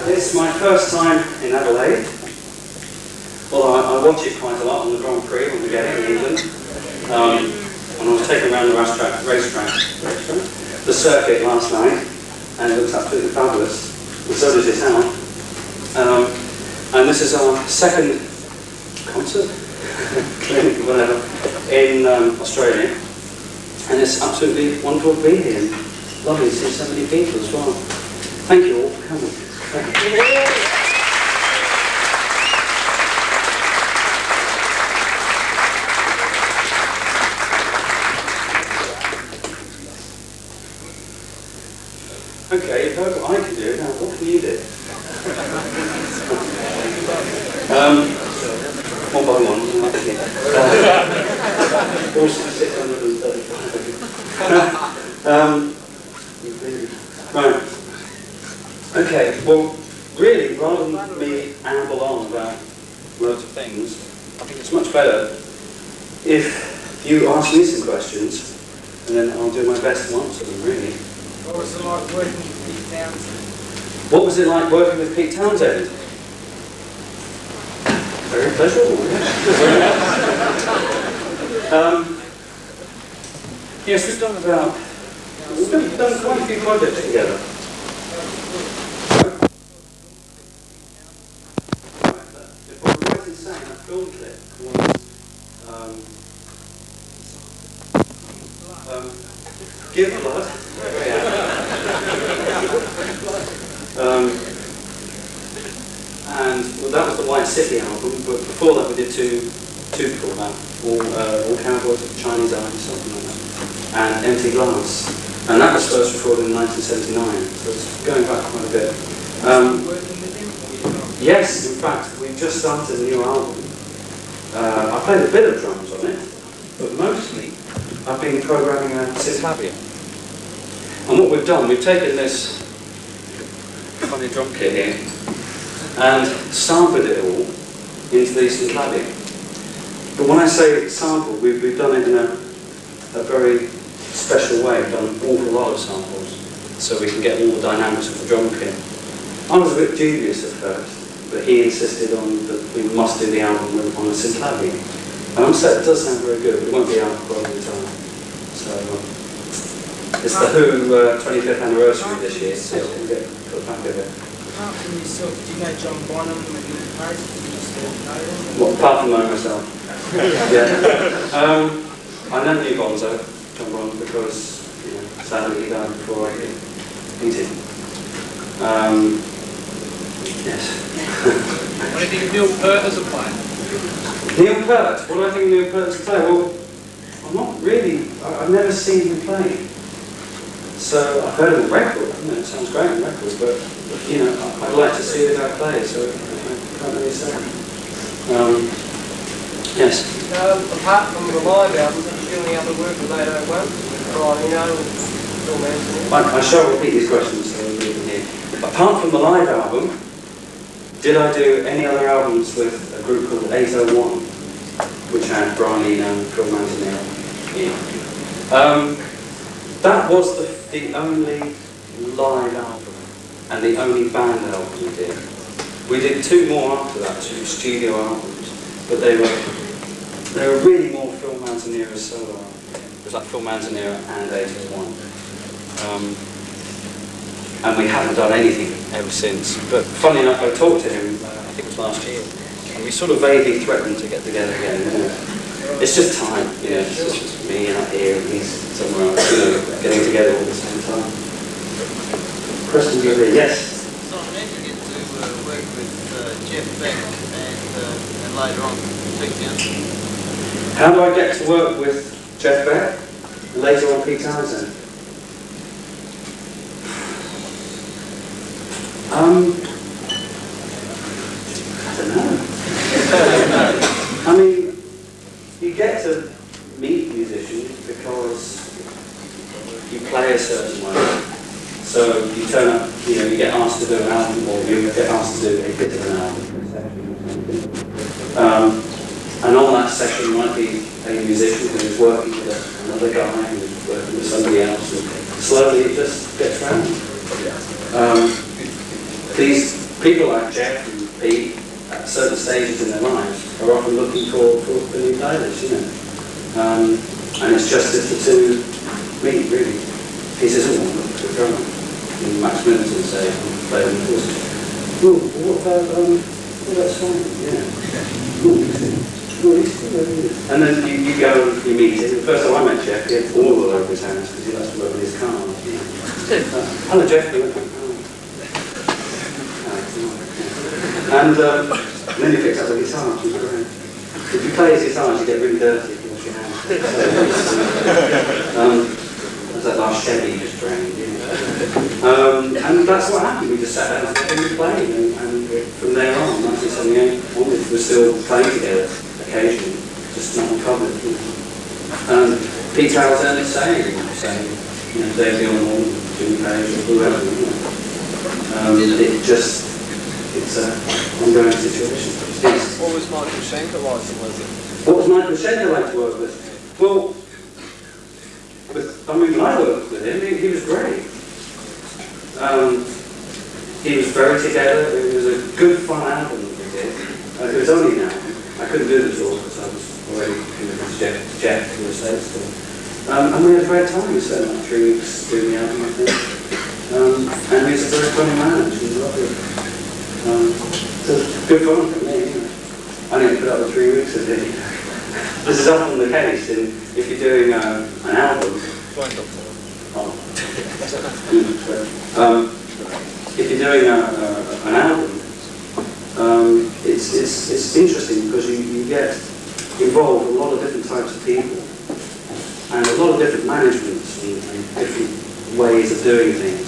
It's my first time in Adelaide. Well, I watch it quite a lot on the Grand Prix when we get it in England. And I was taken around the racetrack, the circuit last night, and it looks absolutely fabulous. And so does this house. And this is our second concert, clinic, whatever, in Australia. And it's absolutely wonderful to be here. Lovely to see so many people as well. Thank you all for coming. Thank you. Okay, you've heard what I can do, now what can you do? One by one, also 635. Right. Okay, well, really, rather than me amble on about loads of things, I think it's much better if you ask me some questions, and then I'll do my best to answer them, really. What was it like working with Pete Townsend? What was it like working with Pete Townsend? Very pleasurable. Yes, we've done quite a few projects together. If I'm right in saying that film clip was Give Blood. And well, that was the White City album, but before that we did two before that, All Cowboys of Chinese Eyes, something like that, and Empty Glass. And that was first recorded in 1979, so it's going back quite a bit. Yes, in fact, we've just started a new album. I played a bit of drums on it, but mostly I've been programming a synth. And what we've done, we've taken this funny drum kit here and sampled it all into the synth. But when I say sample, we've done it in a very special way. We've done an awful lot of samples so we can get all the dynamics of the drum kit. I was a bit dubious at first, but he insisted on that we must do the album on a synth. And I'm saying it does sound very good, but it won't be out for a long time. So it's the Who 25th anniversary this year, so we'll get put back a bit. Apart from yourself, do you know John Bonham and Nick Page? What, apart from knowing myself? Yeah. I never knew Bonzo, John Bonham, because sadly he died before I could meet him. Yes. What do you think of Neil Peart as a player? Neil Peart? What do I think of Neil Peart as a player? Well, I'm not really, I've never seen him play. So I've heard him on record, it sounds great on record, but I'd like to see the guy play, so I can't really say. Yes? Apart from the live album, did you do any other work with 801? I shall repeat these questions so you can hear. Apart from the live album, did I do any other albums with a group called 801, which had Brian Eno and Phil Manzanero? That was the only live album and the only band album we did. We did two more after that, two studio albums, but they were really more Phil Manzanero's solo album. It was like Phil Manzanero and 801. And we haven't done anything ever since. But funny enough, I talked to him, I think it was last year, and we sort of vaguely threatened to get together again. It's just time, it's just me out here and he's somewhere else, getting together all at the same time. Question you there? Yes? So I meant to get to work with Jeff Beck and later on Pete Townsend. How do I get to work with Jeff Beck? Later on Pete Townsend? I don't know. I mean, you get to meet musicians because you play a certain way. So you turn up, you get asked to do an album, or you get asked to do a bit of an album. And on that session might be a musician who is working with another guy who's working with somebody else, and slowly it just gets round. These people like Jeff and Pete, at certain stages in their lives, are often looking for new players, you know. And it's just as the two meet, really. He says, oh, look for a drummer. And Max Middleton say, I'm playing the horse. Oh, what about Simon? Yeah. And then you go and you meet him. The first time I met Jeff, he had all over his hands because he likes to work with his car. Hello, Jeff. And then he picks up the guitar, which is great. If you play his guitars, you get really dirty if you wash your hands. That's that last Chevy you just drained. And that's what happened. We just sat down and we played, and from there on, 1978 onwards, we're still playing together occasionally, just not uncovered. You know. Pete Alexander saying, you know, Dave Gilmore, Jimmy Page, or whoever. You know. It's an ongoing situation. What was Michael Schenker like to work with? What was Michael Schenker like to work with? Well, when I worked with him, he was great. He was very together. It was a good, fun album that we did. It was only now. I couldn't do the tour because I was already with Jeff who was there still. And we had a great time. We spent like 3 weeks doing the album, I think. And he was a very funny man. He was lovely. So good fun for me, you know. I didn't put up with 3 weeks of it. This is often the case if you're doing an album. If you're doing an album, it's interesting because you get involved with a lot of different types of people and a lot of different managements and different ways of doing things.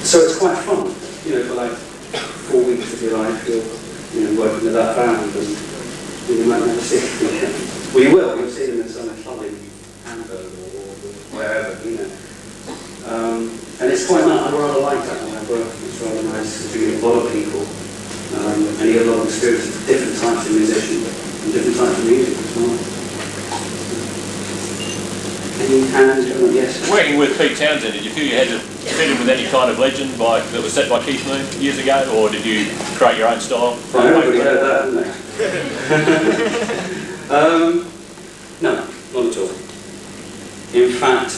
So it's quite fun, you know, for like 4 weeks of your life, you're working with that band, and you might never see them again. Well, you'll see them in some club in Hamburg or wherever, you know. And it's quite nice. I rather like that when I work. It's rather nice because you get a lot of people, and you get a lot of experience of different types of musicians and different types of music as well. Yes. Working with Pete Townsend, did you feel you had to fit in with any kind of legend that was set by Keith Moon years ago, or did you create your own style? Everybody heard that, didn't they? No, not at all. In fact,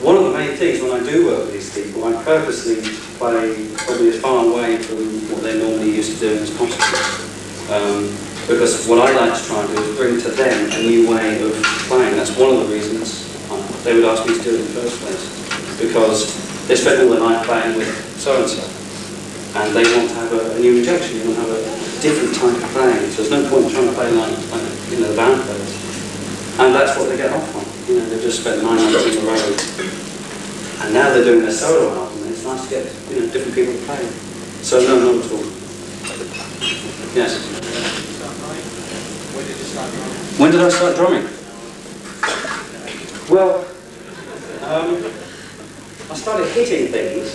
one of the main things when I do work with these people, I purposely play probably as far away from what they're normally used to doing as possible. Because what I like to try and do is bring to them a new way of playing. That's one of the reasons they would ask me to do it in the first place, because they spent all their life playing with so-and-so, and they want to have a new injection, they want to have a different type of playing, so there's no point in trying to play like you know, the band players. And that's what they get off on. You know, they've just spent 9 months on the road, and now they're doing their solo album, and it's nice to get, you know, different people to play. So no, not at all. Yes? When did I start drumming? Well, I started hitting things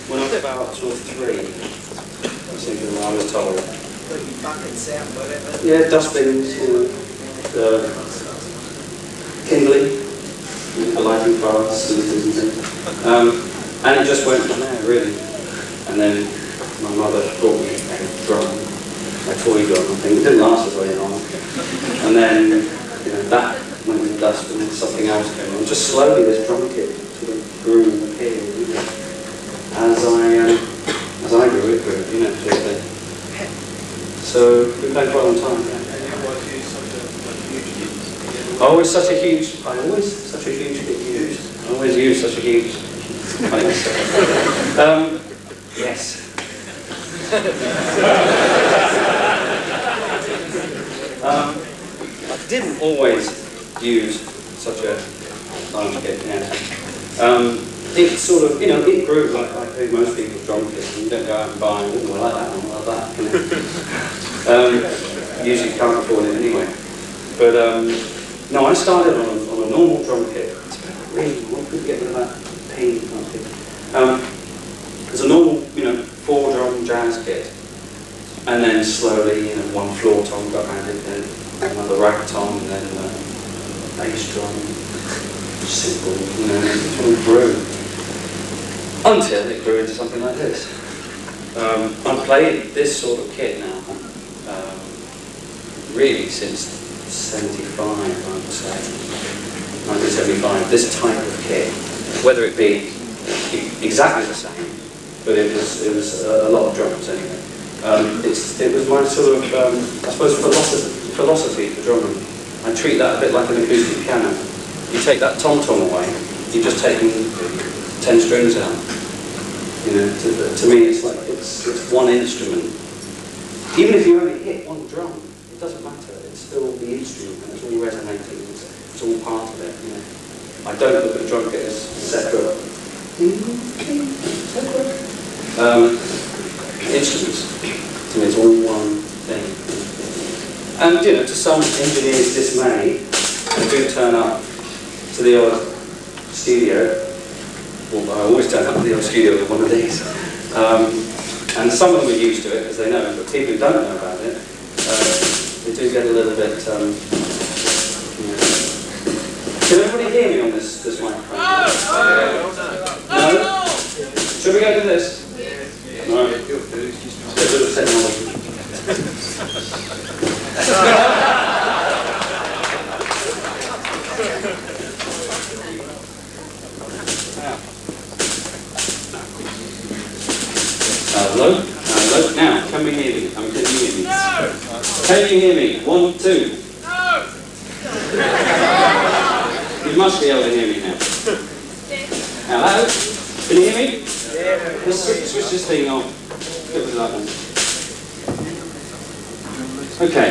when I was about sort of 3. That's what I was told. Yeah, dustbins, you know, kindling, the lighting fires, and things. And it just went from there, really. And then my mother brought me a drum, a toy drum, I think. It didn't last as very long. And then, you know, that went in the dust, and then something else came on. Just slowly, this drum kit sort of grew and appeared, you know. As I grew, it grew, you know, sort of thing. So we played for a long time. Yeah. I always such a huge kit used. I always use such a huge. Yes. I didn't always use such a large kit. Yeah. It sort of, you know, it grew like most people's drum kits. You don't go out and buy, oh, I like that one, I like that. You know. Usually can't afford it anyway. But no, I started on a normal drum kit. Really, what could we get rid of that pain? There's a normal, you know, 4-drum jazz kit, and then slowly, you know, 1 floor tom got added, then another rack tom, and then bass drum, simple, you know, it all grew. Until it grew into something like this. I'm playing this sort of kit now, really since 75, I would say, 1975, this type of kit, whether it be exactly the same, but it was a lot of drums anyway. It was my sort of, I suppose, philosophy for drumming. I treat that a bit like an acoustic piano. You take that tom-tom away, you've just taken 10 strings out. You know, to me it's like, it's one instrument. Even if you only hit one drum, it doesn't matter, it's still the instrument, and it's all resonating, it's all part of it, you know. I don't look at drum kit as separate. Instruments. To me, it's all one thing. And, you know, to some engineers' dismay, I do turn up to the odd studio. Well, I always turn up to the old studio with one of these. And some of them are used to it, because they know it, but people who don't know about it, they do get a little bit, you know. Can everybody hear me on this microphone? No? Should we go to this? No. Let's get rid of technology. Hello? Hello? Now, can we hear me? Can you hear me? No! Can you hear me? 1, 2. No! You must be able to hear me now. Hello? Can you hear me? Yeah. Let's switch this thing on. Get rid of that one. Okay.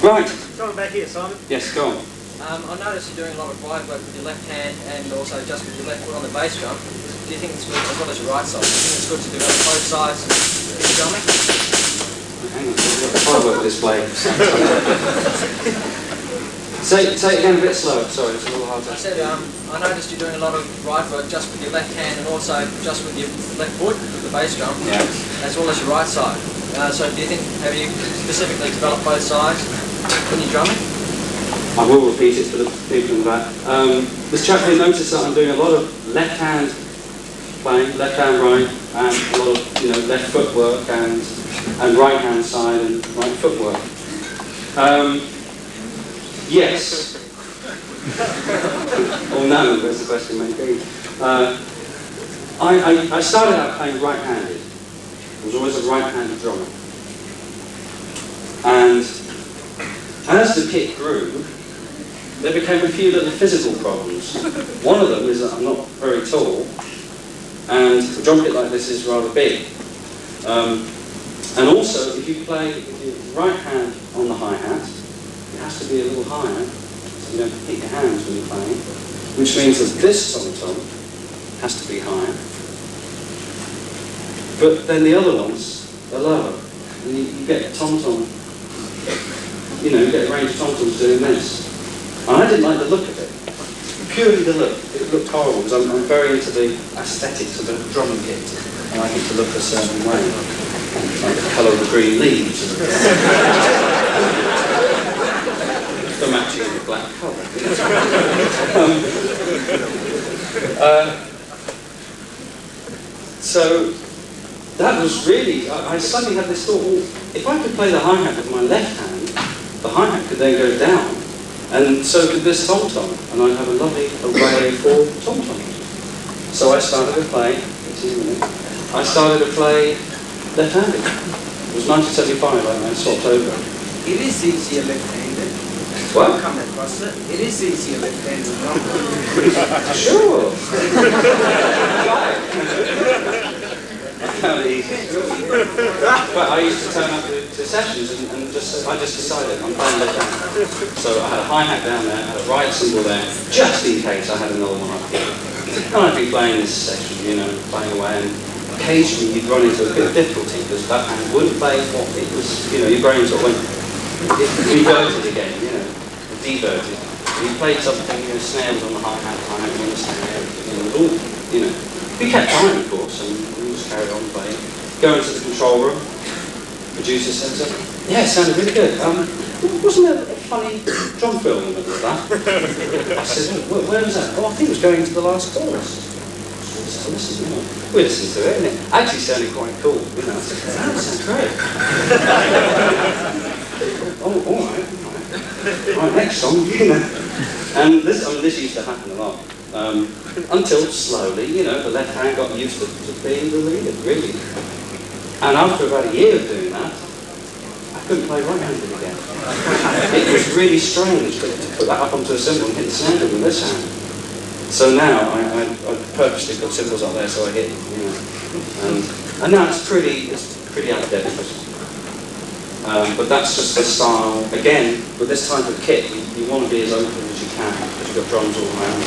Right. Coming back here, Simon. Yes, go on. I noticed you're doing a lot of ride work with your left hand and also just with your left foot on the bass drum. Do you think it's good, as well as your right side, do you think it's good to do both sides in drumming? Hang on, I'll work with this blade. Say it again a bit slow, sorry, it's a little hard to... I said, I noticed you're doing a lot of ride work just with your left hand and also just with your left foot, with the bass drum, as well as your right side. So do you think, have you specifically developed both sides when you're drumming? I will repeat it for the people in the back. This chap here noticed that I'm doing a lot of left hand playing, left hand right, and a lot of, you know, left foot work and right hand side and right foot work. Yes. Or no, as the question may be. I started out playing right-handed. I was always a right-handed drummer. And as the kit grew, there became a few little physical problems. One of them is that I'm not very tall, and a drum kit like this is rather big. And also, if you play with your right hand on the hi-hat, it has to be a little higher, so you don't hit your hands when you're playing, which means that this tom-tom has to be higher. But then the other ones are lower, and you get tom-tom, you know, you get a range of tom-toms doing this. And I didn't like the look of it. Purely the look. It looked horrible, because I'm very into the aesthetics of a drumming kit. I like it to look a certain way. Like the colour of the green leaves. The matching of the black colour. So that was really, I suddenly had this thought, well, if I could play the hi-hat with my left hand, the hi-hat could then go down. And so could this tom-tom, and I'd have a lovely array for tom-toms. So I started to play, left-handed. It was 1975, I swapped over. It is easier left-handed. What? Come across it. It is easier left-handed. Sure. I found it easy. But I used to turn up to sessions and I just decided I'm playing left-handed. So I had a hi-hat down there, I had a right cymbal there, just in case I had another one up here. And I'd be playing this section, you know, playing away, and occasionally you'd run into a bit of difficulty because that hand wouldn't play what it was, you know, your brain sort of went, it reverted again, you know, diverted. You played something, you know, snare was on the hi-hat, hi-hat on the snare, you know. We kept time, of course, and we just carried on playing. Go into the control room, producer centre. Yeah, it sounded really good. Wasn't there funny drum fill in the middle of that. I said, where was that? Oh, I think it was going to the last chorus. So listen, you know, we listened to it, and it actually sounded quite cool. You know, I said, that sounds great. Oh, all right. Right, next song, you know. And this used to happen a lot. Until slowly, you know, the left hand got used to being the leader, really. And after about a year of doing that, I couldn't play right-handed again. It was really strange to put that up onto a cymbal and hit the snare with this hand. So now I purposely put cymbals up there so I hit, you know. And now it's pretty out of date. But that's just the style. Again, with this type of kit, you want to be as open as you can because you've got drums all around.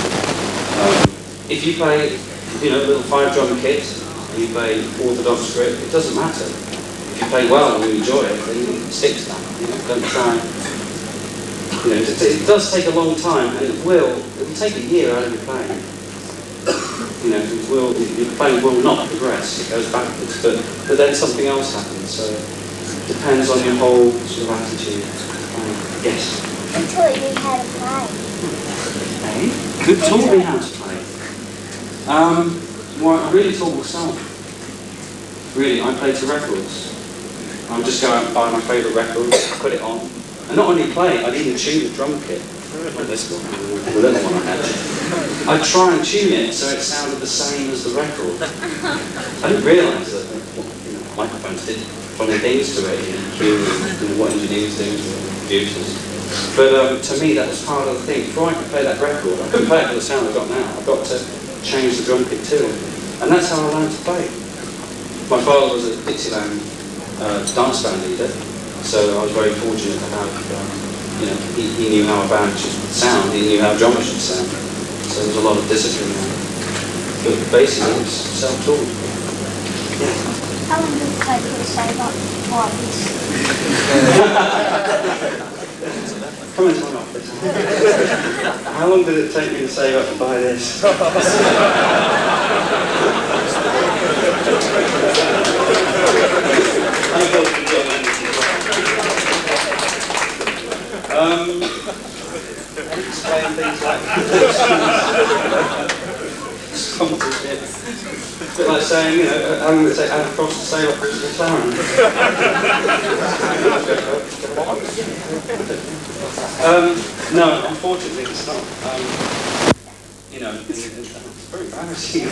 If you play, you know, a little 5-drum kit and you play orthodox script, it doesn't matter. If you play well and you enjoy it, then you stick to that. You know, don't try. You know, it does take a long time, and it'll take a year out of your playing. You know, your playing will not progress; it goes backwards. But then something else happens. So it depends on your whole sort of attitude. Yes. Who taught you how to play? Hey, who taught me how to play? Well, I really taught myself. Really, I played to records. I would just go out and buy my favourite records, put it on, and not only play, I'd even tune the drum kit. Like this one, the little one I had. I'd try and tune it so it sounded the same as the record. I didn't realise that microphones did funny things to it, you know, what engineers do, producers. But to me, that was part of the thing. Before I could play that record, I couldn't play it for the sound I've got now. I've got to change the drum kit to it. And that's how I learned to play. My father was a Dixieland dance band leader, so I was very fortunate to have, you know, he knew how a band should sound, he knew how drummers should sound. So there was a lot of discipline there. But basically, it was self-taught. Yeah. How long did it take you to save up for this? Come into my office. How long did it take me to save up to buy this? Explain things like sponsorship. It's a bit like saying, you know, how long did it take Adam Frost to save up for his McLaren? No, unfortunately it's not. You know, it's very embarrassing.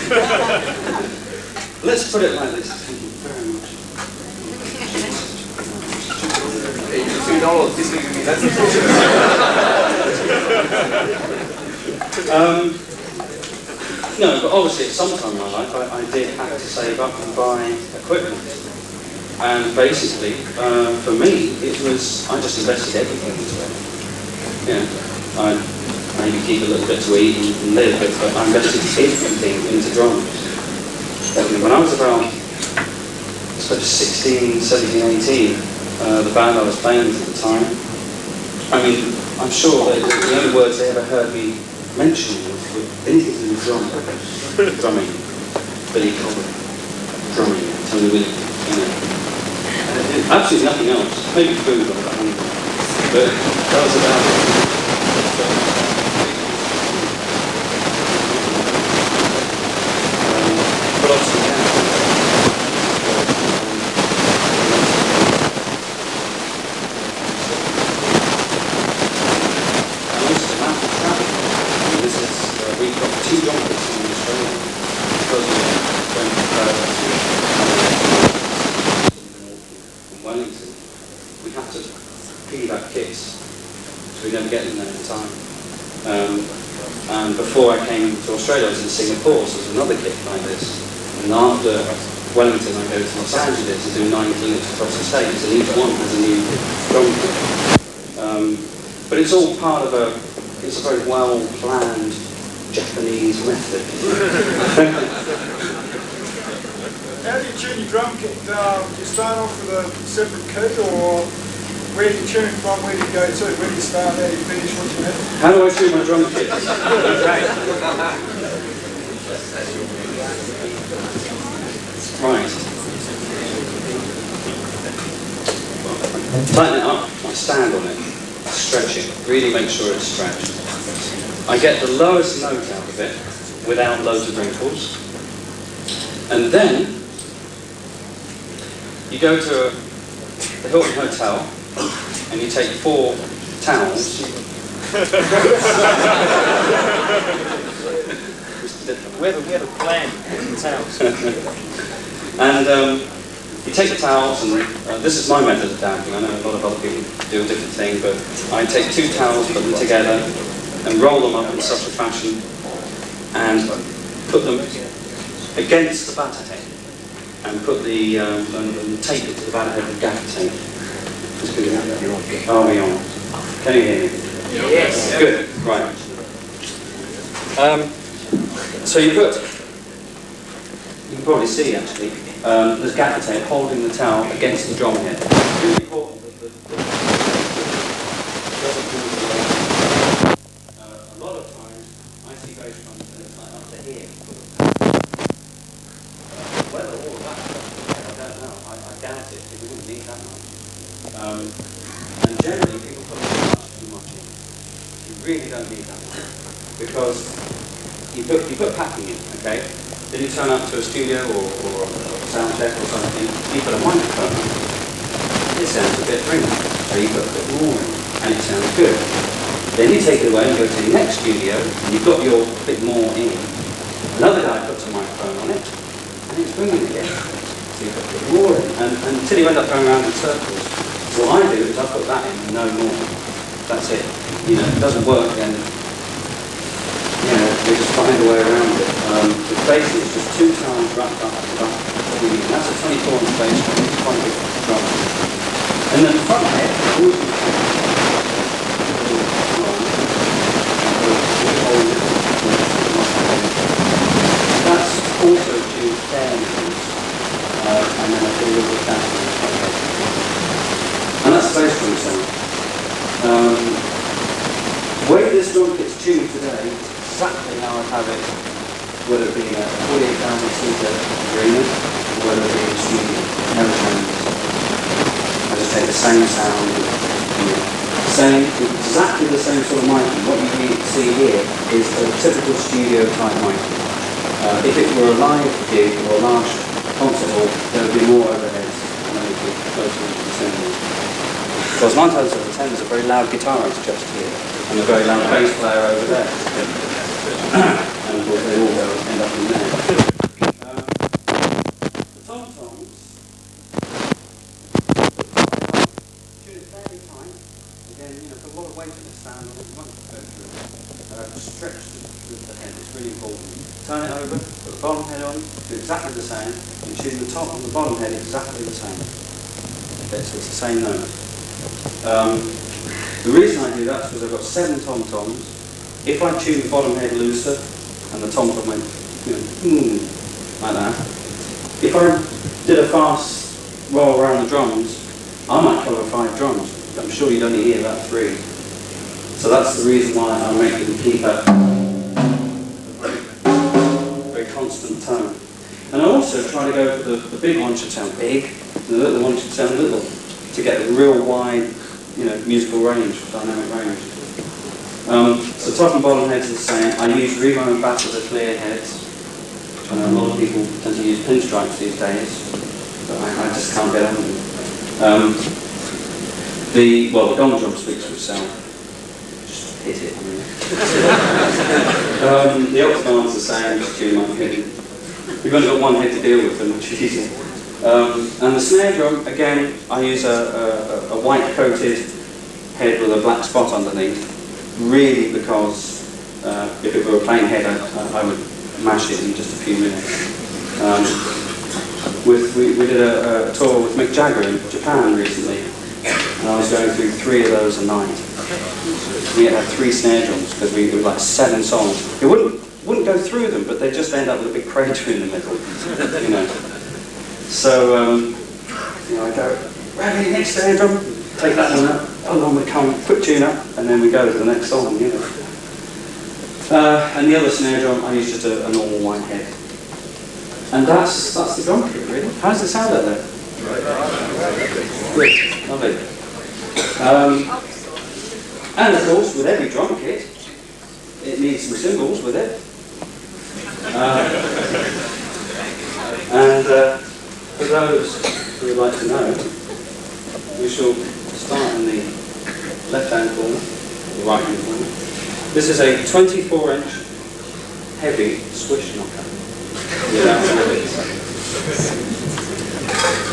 Let's put it like this. Thank you very much. $2, this is going to be that's No, but obviously at some time in my life I did have to save up and buy equipment. And basically, for me, it was, I just invested everything into it. You know, I maybe keep a little bit to eat and live, but I invested everything into drums. When I was about, I suppose, 16, 17, 18, the band I was playing with at the time, I mean, I'm sure that the only words they ever heard me mention were anything to do with drumming, Billy Cobham, drumming, Tony Williams, you know. Absolutely nothing else. Maybe food on that one. But that was about it. But obviously, yeah. And this is a massive traffic. This is, we've got 2 drum kits in Australia. Because we went Wellington, we had to piggyback kits, so we don't get them there in time. And before I came to Australia, I was in Singapore, so there's another kit like this. And after Wellington, I go to Los Angeles and do 9 clinics across the States, and each one has a new drum kit. But it's all part of it's a very well-planned Japanese method. How do you tune your drum kit? Do you start off with a separate key, or where do you tune from, where do you go to? Where do you start, how do you finish, what you have? How do I tune my drum kit? Right. Tighten it up, I stand on it. stretch it. Really make sure it's stretched. I get the lowest note out of it without loads of wrinkles. And then you go to the Hilton Hotel and you take 4 towels. We have a plan in towels. And you take the towels, and this is my method of damping. I know a lot of other people do a different thing, but I take 2 towels, put them together, and roll them up in such a fashion, and put them against the batter head, and put the and tape it to the batter head with gaffer tape. Are we on? Can you hear me? Yes. Good. Right. So you can probably see actually, there's gaffer tape holding the towel against the drum head. It's really important that the doesn't move away. A lot of times I see bass drums and it's like up to here. Whether all of that stuff, I don't know. I doubt it. People wouldn't need that much. And generally people put too much in. You really don't need that much. Because you put packing in, okay? Then you turn up to a studio or a sound check or something, you put a microphone in. It sounds a bit ringy, so you put a bit more in, and it sounds good. Then you take it away and go to the next studio, and you've got your bit more in. Another guy puts a microphone on it, and it's ringing again. So you put a bit more in, and until you end up going around in circles. So what I do is I put that in and no more. That's it. You know, if it doesn't work, then you know, we just find a way around it. It's basically just 2 towels wrapped up at the back. That's a 24-inch bass drum. It's quite a big drum. And then the front head, always that's also tuned fairly loose. And then I put a little bit down on the front head. And that's the bass drum sound. The way this drum kit's tuned today, exactly how I'd have it, whether it be a 48,000-seater arena, or whether it be a studio. No changes. I just take the same sound, exactly the same sort of mic. What you see here is a typical studio type mic. If it were a live gig or a large concert hall, there would be more overheads and they would be closer to the center. Because 9 times out of 10 there's a very loud guitarist just here, and a very loud bass player over there. And of course they all end up in there. The tom-toms, tune it fairly tight. Again, you know, put a lot of weight in the stand, and you won't go through it. Stretch the head, it's really important. Turn it over, put the bottom head on, do exactly the same, and tune the top and the bottom head exactly the same. Okay, so it's the same note. The reason I do that is because I've got 7 tom-toms. If I tune the bottom head looser, and the tom-tom went, you know, like that, if I did a fast roll around the drums, I might cover 5 drums. I'm sure you'd only hear about 3. So that's the reason why I make them keep a very constant tone. And I also try to go for the big one should sound big, and the little one should sound little, to get a real wide, you know, musical range, dynamic range. So top and bottom heads are the same. I use Remo and Bass as the clear heads. I know a lot of people tend to use pinstripes these days, but I just can't get on with them. The gong drum speaks for itself. Just hit it. The octagon's the same, just tune my head. You've only got one head to deal with them, which is easy. And the snare drum, again, I use a white coated head with a black spot underneath, really because if it were a plain head, I would mash it in just a few minutes. We did a tour with Mick Jagger in Japan recently, and I was going through 3 of those a night. We had 3 snare drums because we were like 7 songs. It wouldn't go through them, but they just end up with a big crater in the middle, you know. So, you know, I go, ready, next snare drum, take that one up, pull on the quick tune up, and then we go to the next song, you know. And the other snare drum, I use just a normal white head. And that's the drum kit, really. How does it sound out there? Good, lovely. And of course, with every drum kit, it needs some cymbals with it. And for those who would like to know, we shall start in the left-hand corner, the right-hand corner. This is a 24-inch heavy swish knocker without any bits.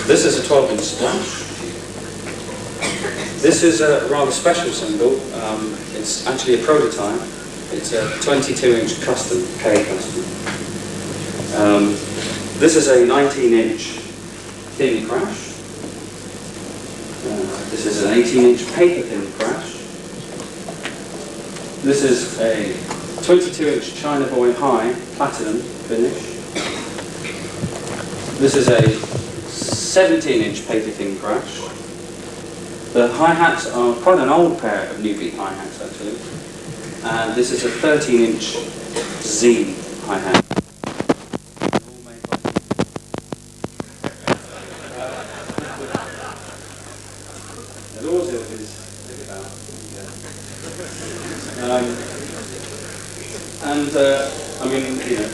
This is a 12-inch splash. This is a rather special cymbal. It's actually a prototype. It's a 22-inch custom, K custom. This is a 19-inch thin crash. This is an 18-inch paper thin crash. This is a 22-inch China Boy High platinum finish. This is a 17-inch paper thin crash. The hi-hats are quite an old pair of new beat hi-hats actually. And this is a 13-inch Z hi-hat. I mean, you know,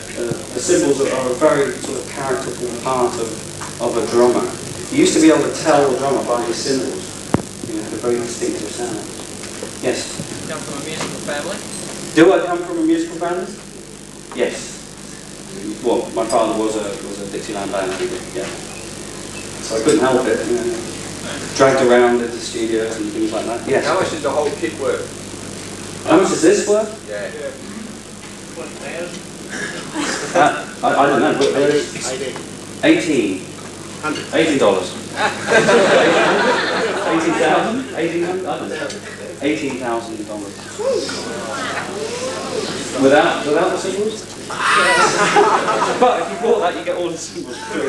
the cymbals are a very sort of characterful part of a drummer. You used to be able to tell the drummer by his cymbals. You know, had a very distinctive sound. Yes? You come from a musical family? Do I come from a musical family? Yes. Well, my father was a Dixieland band leader, yeah. So I couldn't help it. You know, dragged around into studios and things like that. Yes. How much does the whole kit worth? How much is this worth? Yeah. I don't know. $18. $18. 18,000? 18,000? I don't know. $18,000. Without the cymbals? But if you bought that, you get all the cymbals free.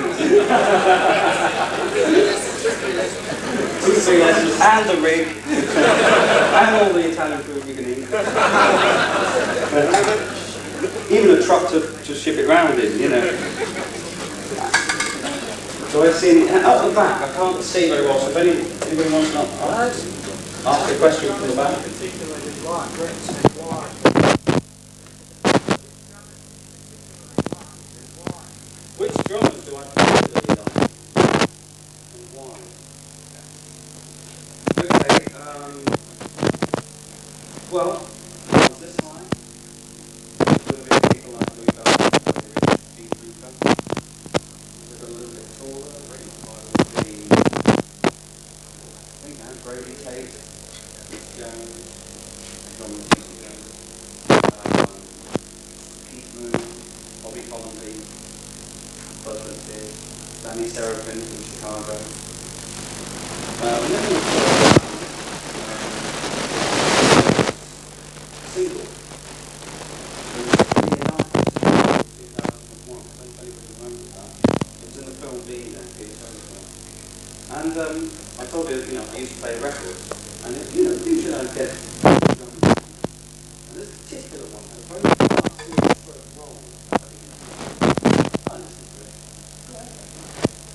2-3 lessons, and the rig, and all the Italian food you can eat. Even a truck to ship it round in, you know. So I've seen it out the back. I can't see very well, so if anybody wants to ask a question from the back. Which drummers do I particularly like? And why? Okay, well, this high. People like Louis Bell, a little bit taller, I think Brady Tate, Jones, Keith Moon, Bobby Collenby, Buzz Lightyear, Danny Seraphin from Chicago. Single. And I told you, I used to play records, and usually I'd get and this particular one had a very roll. I listened to it.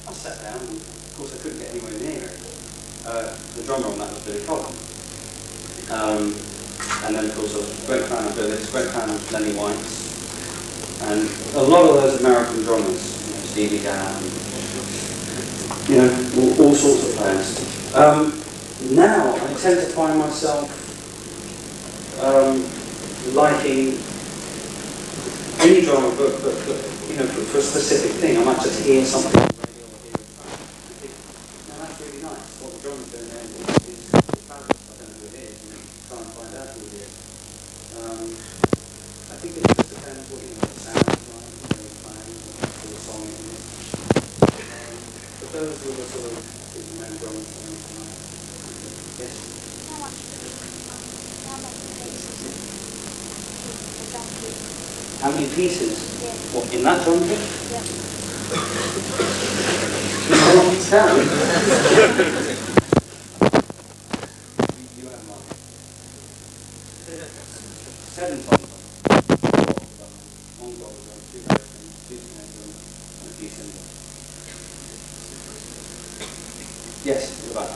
I sat down, and of course I couldn't get anywhere near it. The drummer on that was Billy Collins. And then of course I was a great fan of Billy, great fan of Lenny White, and a lot of those American drummers, Stevie Gadd, all sorts of players. Now I tend to find myself liking any drama, but for a specific thing. I might just hear something on the radio or hear a track. I think, that's really nice. What the drummer's doing there is fabulous. I don't know who it is, and try and find out who it is. I think it just depends what the sound is like, you're playing, or the song it is. But those were the sort of main drummers for me tonight. Yes? How many pieces? Yeah. What, in that drum kit? Yeah. How long is that? You have mine. 7 tons. 1 gold, 2 hurricanes, 2 snares, and a few cymbals. Yes, at the back.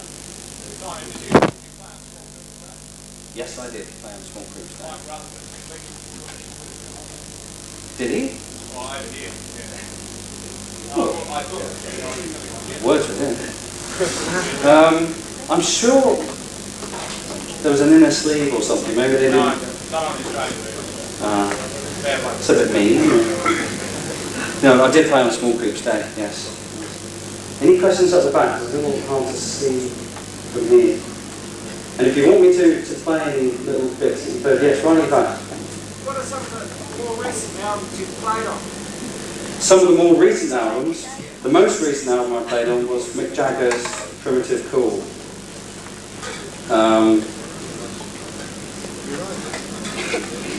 Yes, I did play on small groups. Did he? Words with him. I'm sure there was an inner sleeve or something. Maybe they didn't. It's a bit mean, isn't it? No, I did play on small groups day, yes. Any questions at the back? It's a little hard to see from here. And if you want me to play any little bits, yes, right at the back. What are some of the more recent albums you've played on? Some of the more recent albums, the most recent album I played on was Mick Jagger's Primitive Cool.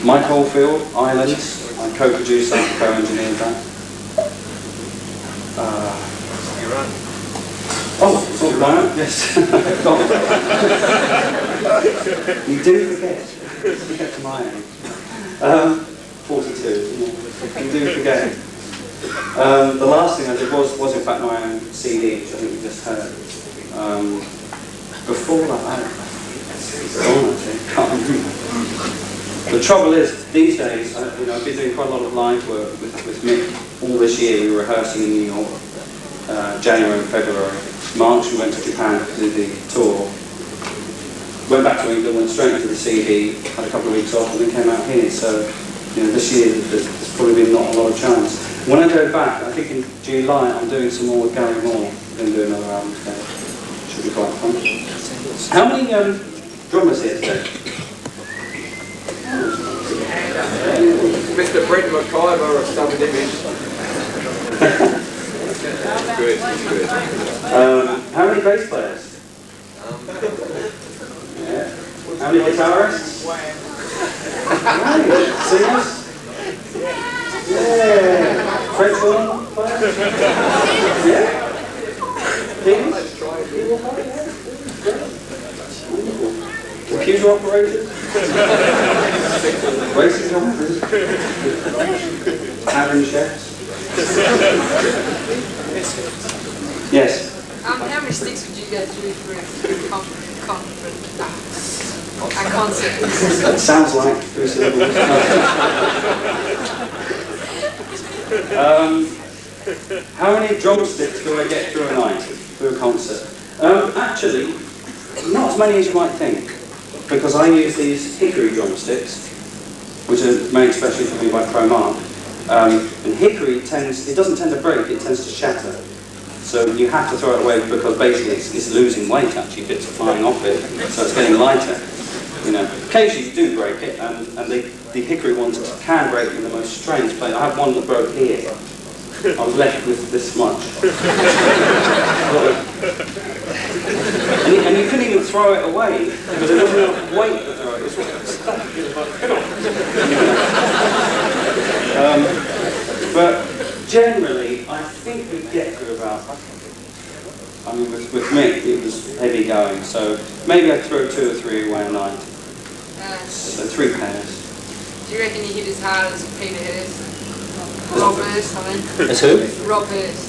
Mike Oldfield, Islands, I co-produced that, co-engineered that. Right, yes. You do forget my age. 42, you do forget. The last thing I did was in fact my own CD, which I think you just heard. Before that, I can't remember. The trouble is, these days, I've been doing quite a lot of live work with Mick all this year. We were rehearsing in New York, January and February. March we went to Japan to do the tour. Went back to England, went straight into the CD, had a couple of weeks off and then came out here. So, this year there's probably been not a lot of chance. When I go back, I think in July I'm doing some more with Gary Moore. I'm going to do another album today. Should be quite fun. How many drummers here today? Mr. Brent McIver of Southern Image. Good. How many bass players? Yeah. How many guitarists? Right. Singers? Yeah. French horn players? Yeah. Keys? Keyboard players? Computer operators? Racing drivers? Tavern chefs? Yes. How many sticks would you go through for a concert? It sounds like 3 syllables. How many drumsticks do I get through a night, through a concert? Actually, not as many as you might think, because I use these hickory drumsticks, which are made especially for me by Pro Mark. And hickory it doesn't tend to break, it tends to shatter. So you have to throw it away because basically it's losing weight actually, bits are flying off it, so it's getting lighter. Occasionally you do break it, and the hickory ones can break in the most strange place. I have one that broke here. I was left with this much. and you couldn't even throw it away because there wasn't enough weight to throw it. It's stuck. But generally, I think we get through about, with Mick, it was heavy going, so maybe I'd throw 2 or 3 away a night. So 3 pairs. Do you reckon you hit as hard as Peter Hurst? Rob Hurst, I mean. As who? Rob Hurst.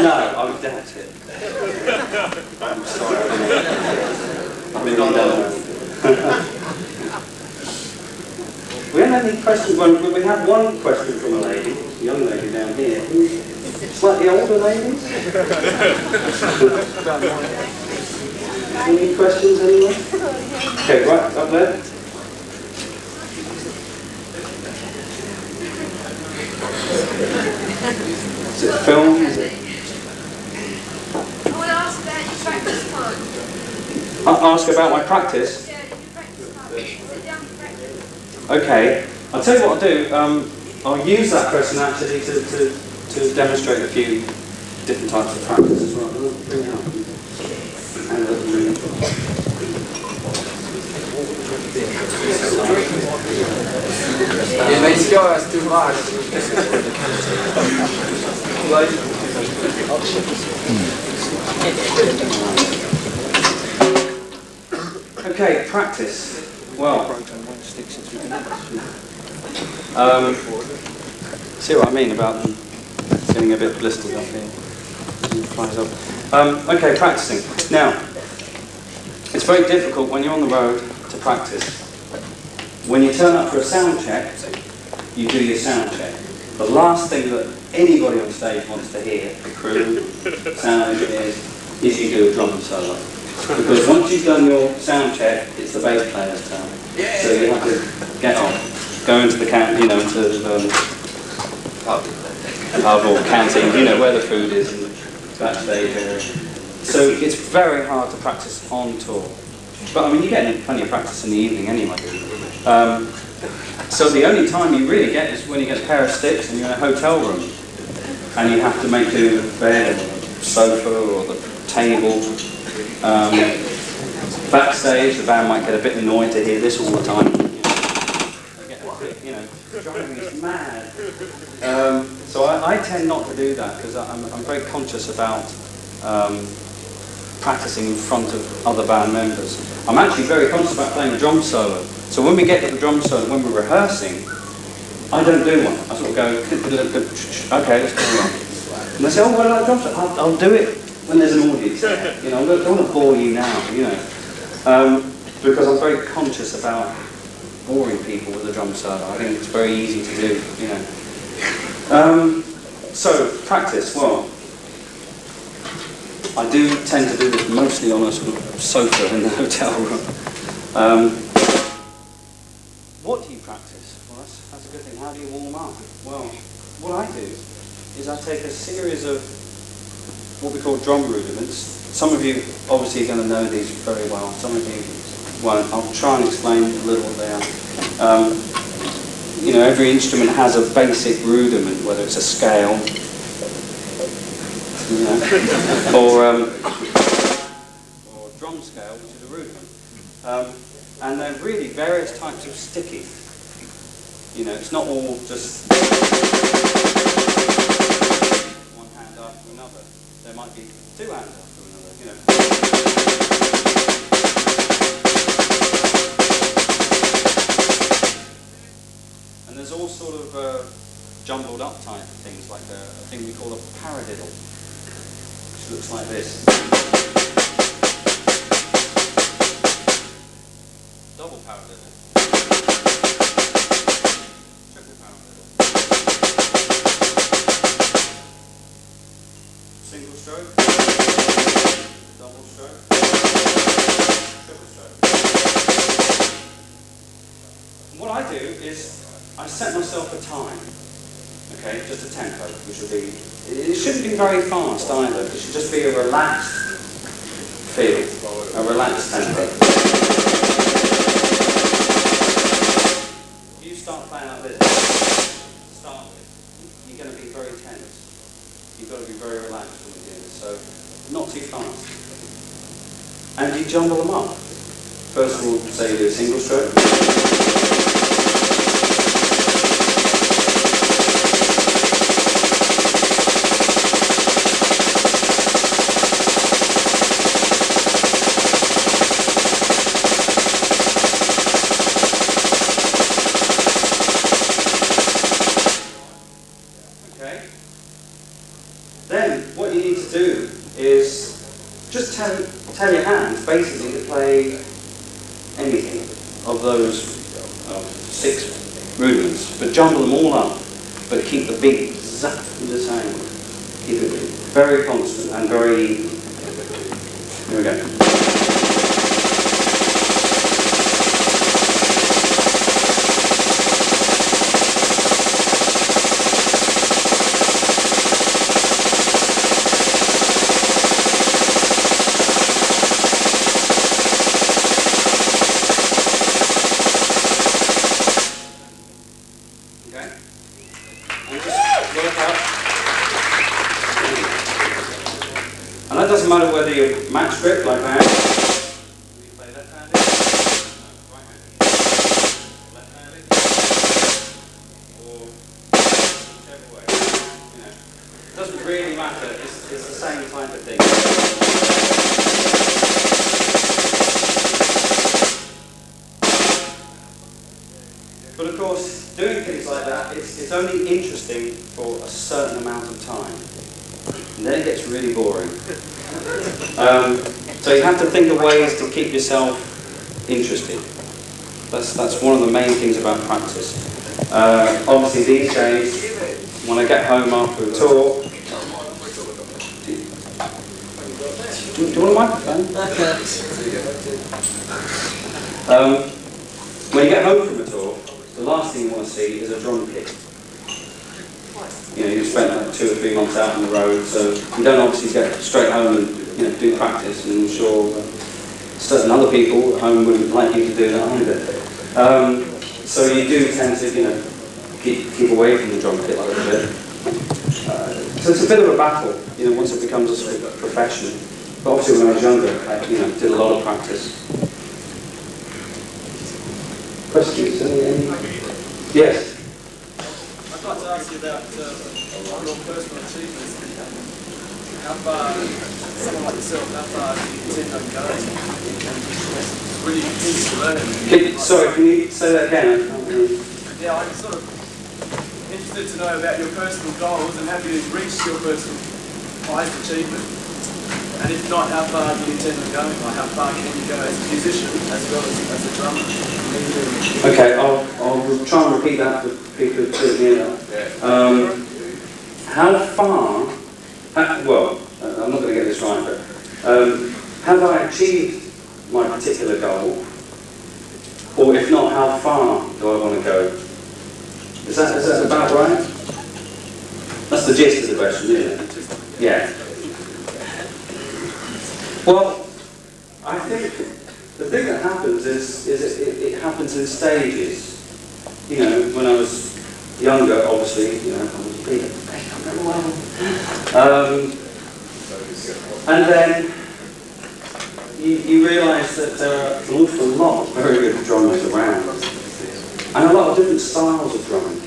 No, I would doubt it. I'm sorry. I really don't know. We haven't had any questions. We have one question from a lady, a young lady down here. Slightly older ladies? Any questions, anyone? Okay, right, up there. Is it film? Is it? I want to ask about your practice time. Ask about my practice? Yeah, your practice time. Sit down for practice. Okay, I'll tell you what I'll do. I'll use that question actually to demonstrate a few different types of practice as well. Bring it up. And Yeah, these guys too hard. okay, practice. Well, see what I mean about them getting a bit blistered up here. Okay, practicing. Now, It's very difficult when you're on the road to practice. When you turn up for a sound check, you do your sound check. The last thing that anybody on stage wants to hear, the crew, sound engineers, is you do a drum solo. Because once you've done your sound check, it's the bass player's turn. So you have to get on, go into the pub or canteen, you know, where the food is, and backstage area. So it's very hard to practice on tour. But I mean, you get plenty of practice in the evening anyway. So the only time you really get is when you get a pair of sticks and you're in a hotel room and you have to make do with the bed or the sofa or the table. Backstage, the band might get a bit annoyed to hear this all the time. They get a bit, you know, driving us mad. So I tend not to do that because I'm very conscious about practicing in front of other band members. I'm actually very conscious about playing a drum solo. So when we get to the drum solo, when we're rehearsing, I don't do one. I sort of go, okay, let's go on. And they say, oh, what about drum solo? I'll do it when there's an audience. You know, I don't want to bore you now, you know. Because I'm very conscious about boring people with a drum solo. I think it's very easy to do, you know. So, practice, well, I do tend to do this mostly on a sort of sofa in the hotel room. What do you practice? Well, that's a good thing. How do you warm up? Well, what I do is I take a series of what we call drum rudiments. Some of you obviously are going to know these very well. Some of you won't. I'll try and explain a little what they are. You know, every instrument has a basic rudiment, whether it's a scale, you know, or a drum scale, which is a rudiment. And there are really various types of sticking. You know, it's not all just one hand after another. There might be two hands after another, you know. And there's all sort of jumbled up type things, like a thing we call a paradiddle, which looks like this. Double paradiddle. Triple paradiddle. Single stroke. Double stroke. Triple stroke. And what I do is I set myself a time. Okay, just a tempo, which will be, it shouldn't be very fast either. It should just be a relaxed feel, a relaxed tempo. You start playing like this, start with, you're going to be very tense. You've got to be very relaxed when you do this, so not too fast. And you jumble them up. First of all, say you do a single stroke. Then what you need to do is just tell your hands basically to play anything of those 6 rudiments, but jumble them all up, but keep the beat exactly the same. Keep it very constant and very even. Here we go. And that doesn't matter whether you're match grip like I am. You play left-handed, right-handed, left-handed, or whichever way. You know, it doesn't really matter. It's the same type of thing. But of course, doing things like that, it's only interesting for a certain amount of time. And then it gets really boring. So you have to think of ways to keep yourself interested. That's one of the main things about practice. Obviously these days, when I get home after a tour, do you want a microphone? When you get home from a tour, the last thing you want to see is a drum kit. You know, you've spent like 2 or 3 months out on the road, so you don't obviously get straight home and do practice, and I'm sure certain other people at home wouldn't like you to do that either. So you do tend to, keep away from the drum kit a little bit. So it's a bit of a battle, once it becomes a sort of profession. But obviously when I was younger, I did a lot of practice. Questions? Any? Yes? I'd like to ask you about your personal achievements. How far, someone like yourself, how far do you intend on going? Will you continue to learn? Sorry, can you say that again? Yeah, I'm sort of interested to know about your personal goals and have you reached your personal highest achievement? And if not, how far do you intend on going? Like how far can you go as a musician as well as a drummer? Okay, I'll try and repeat that for people who tune in. How far, well, I'm not going to get this right, but have I achieved my particular goal? Or if not, how far do I want to go? Is that about right? That's the gist of the question, isn't it? Yeah. Well, I think the thing that happens is it happens in stages. When I was younger, obviously, I was big. And then you realise that there are an awful lot of very good drummers around, and a lot of different styles of drumming.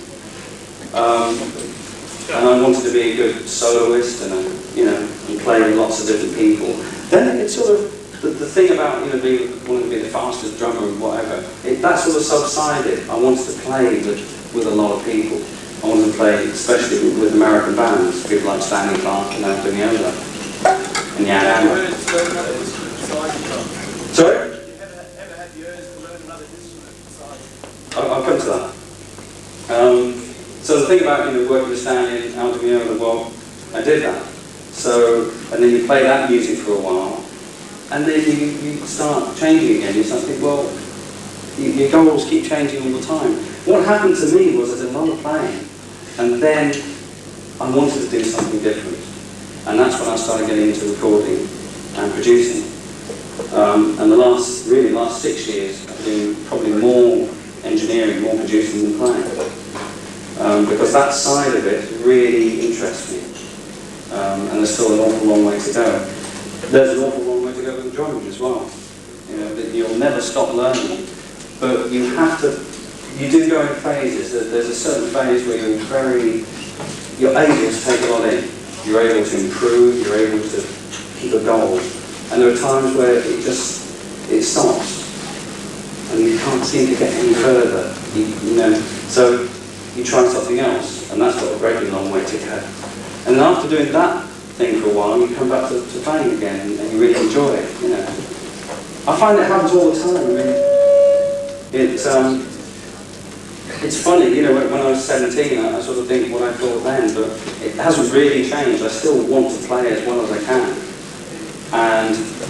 And I wanted to be a good soloist and play with lots of different people. Then it's sort of the thing about wanting to be the fastest drummer and whatever. That sort of subsided. I wanted to play with a lot of people. I wanted to play, especially with American bands, people like Stanley Clarke and Anthony Ola and Jan Hammer. Sorry? Have you ever had the urge to learn another instrument besides? I'll come to that. So the thing about working with Stanley and Anthony Ola, well, I did that. So, and then you play that music for a while, and then you start changing again. You start to think, well, your goals keep changing all the time. What happened to me was I did a lot of playing, and then I wanted to do something different. And that's when I started getting into recording and producing. And the last 6 years, I've been doing probably more engineering, more producing than playing. Because that side of it really interests me. And there's still an awful long way to go. There's an awful long way to go with drumming as well. That you'll never stop learning. But you do go in phases. There's a certain phase where you're able to take a lot in. You're able to improve, you're able to keep a goal. And there are times where it stops. And you can't seem to get any further. So you try something else, and that's got a very long way to go. And then after doing that thing for a while, you come back to playing again, and you really enjoy it. I find it happens all the time. I mean, it's funny. When I was 17, I sort of think what I thought then, but it hasn't really changed. I still want to play as well as I can.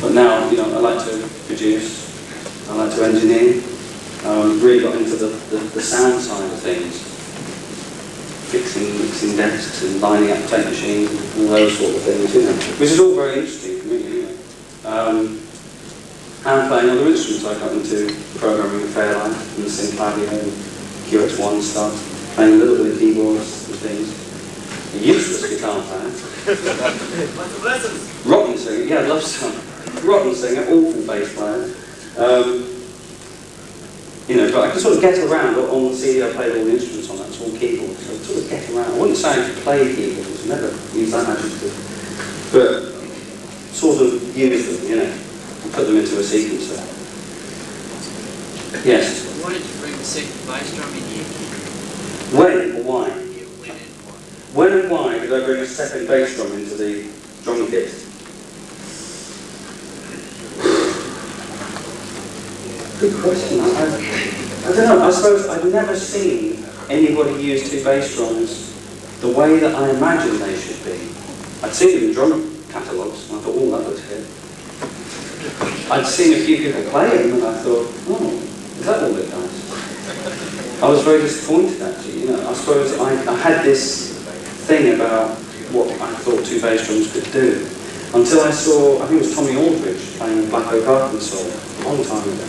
But now, I like to produce. I like to engineer. Really got into the sound side of things. Mixing desks and lining up tape machines and all those sort of things, which is all very interesting for me, and playing other instruments. I got into programming with PHILLIPS and Synclavier and QX1 stuff, playing a little bit of keyboards and things. A useless guitar player. Rotten singer, yeah, I love some. Rotten singer, awful bass player. But I can sort of get around. On the CD I played all the instruments on that, it's all keyboards, so I sort of get around. I wouldn't say I play keyboards, never use that adjective, but sort of use them, and put them into a sequencer. Yes? Why did you bring the second bass drum in here? When or why? Yeah, when and why? When and why did I bring a second bass drum into the drum kit? Good question. I don't know, I suppose I've never seen anybody use two bass drums the way that I imagined they should be. I'd seen them in drum catalogues and I thought, oh, that looks good. I'd seen a few people play them and I thought, oh, is that all it does? I was very disappointed actually, you know. I suppose I had this thing about what I thought two bass drums could do until I saw, I think it was Tommy Aldridge playing Black Oak Arkansas a long time ago.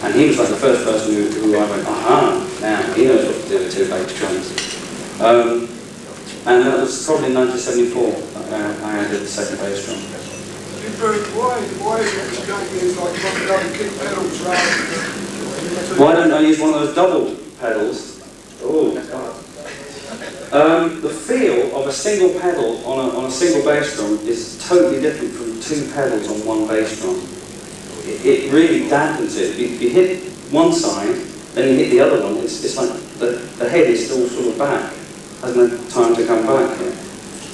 And he was like the first person who I went, aha, now he knows what to do with two bass drums. And that was probably in 1974 I added the second bass drum. Why is it you don't use like double kick pedals rather than... Why don't I use one of those double pedals? Oh, the feel of a single pedal on a single bass drum is totally different from two pedals on one bass drum. It really dampens it. You hit one side, then you hit the other one. It's like the head is still sort of back, hasn't had time to come back yet.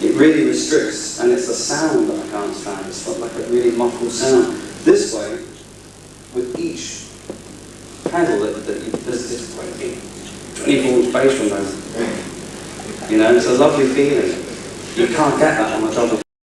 It really restricts, and it's a sound that I can't stand. It's like a really muffled sound. This way, with each pedal, there's this 24-inch bass drum. You know, it's a lovely feeling. You can't get that on a double.